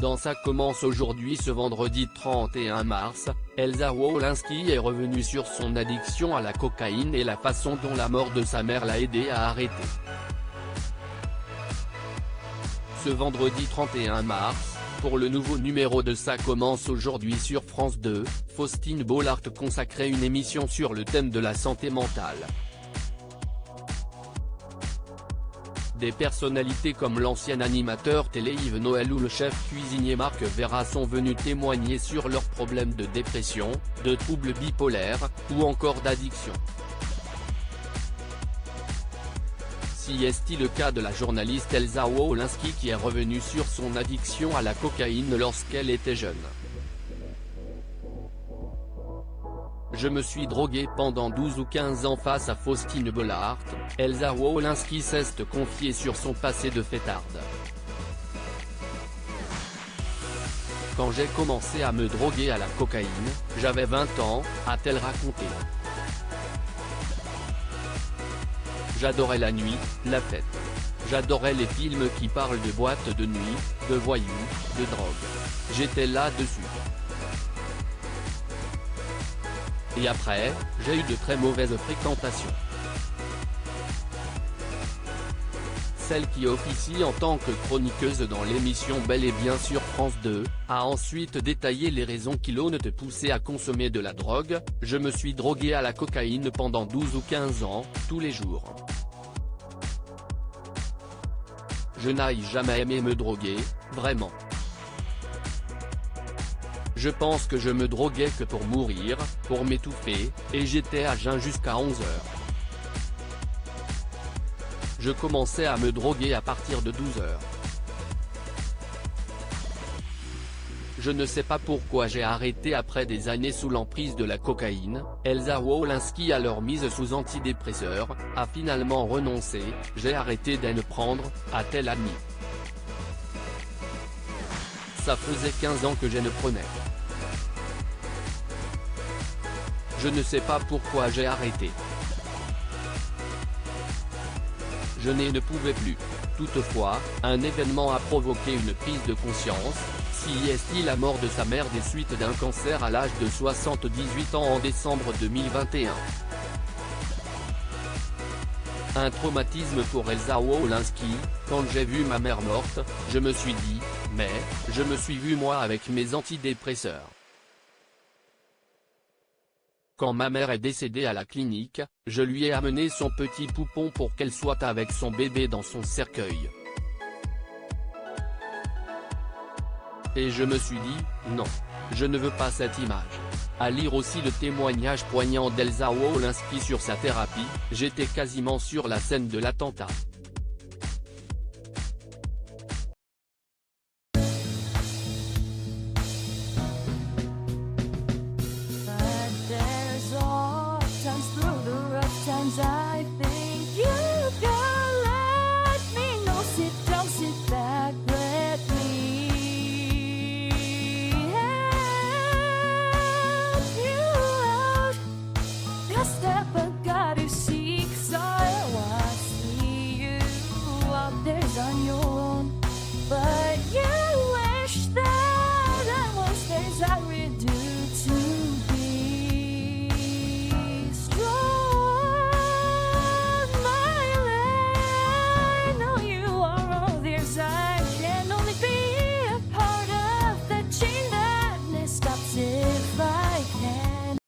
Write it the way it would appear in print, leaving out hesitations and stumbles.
Dans Ça commence aujourd'hui. Ce vendredi 31 mars, Elsa Wolinski est revenue sur son addiction à la cocaïne et la façon dont la mort de sa mère l'a aidée à arrêter. Ce vendredi 31 mars, pour le nouveau numéro de Ça commence aujourd'hui sur France 2, Faustine Bollaert consacrait une émission sur le thème de la santé mentale. Des personnalités comme l'ancien animateur télé Yves Noël ou le chef cuisinier Marc Vera sont venus témoigner sur leurs problèmes de dépression, de troubles bipolaires, ou encore d'addiction. Si est-il le cas de la journaliste Elsa Wolinski qui est revenue sur son addiction à la cocaïne lorsqu'elle était jeune. Je me suis droguée pendant 12 ou 15 ans face à Faustine Bollaert, Elsa Wolinski s'est confiée sur son passé de fêtarde. Quand j'ai commencé à me droguer à la cocaïne, j'avais 20 ans, a-t-elle raconté. J'adorais la nuit, la fête. J'adorais les films qui parlent de boîtes de nuit, de voyous, de drogue. J'étais là-dessus. Et après, j'ai eu de très mauvaises fréquentations. Celle qui officie en tant que chroniqueuse dans l'émission Bel et Bien sur France 2, a ensuite détaillé les raisons qui l'ont poussé à consommer de la drogue. Je me suis droguée à la cocaïne pendant 12 ou 15 ans, tous les jours. Je n'ai jamais aimé me droguer, vraiment. Je pense que je me droguais que pour mourir, pour m'étouffer, et j'étais à jeun jusqu'à 11 h. Je commençais à me droguer à partir de 12 h. Je ne sais pas pourquoi j'ai arrêté après des années sous l'emprise de la cocaïne. Elsa Wolinski, alors mise sous antidépresseurs, a finalement renoncé. J'ai arrêté d'en prendre, a-t-elle admis. Ça faisait 15 ans que je ne prenais. Je ne sais pas pourquoi j'ai arrêté. Je ne pouvais plus. Toutefois, un événement a provoqué une prise de conscience. Si est-il la mort de sa mère des suites d'un cancer à l'âge de 78 ans en décembre 2021. Un traumatisme pour Elsa Wolinski. Quand j'ai vu ma mère morte, je me suis dit, mais, je me suis vu moi avec mes antidépresseurs. Quand ma mère est décédée à la clinique, je lui ai amené son petit poupon pour qu'elle soit avec son bébé dans son cercueil. Et je me suis dit, non, je ne veux pas cette image. À lire aussi le témoignage poignant d'Elsa Wolinski sur sa thérapie. J'étais quasiment sur la scène de l'attentat. Times through the rough times I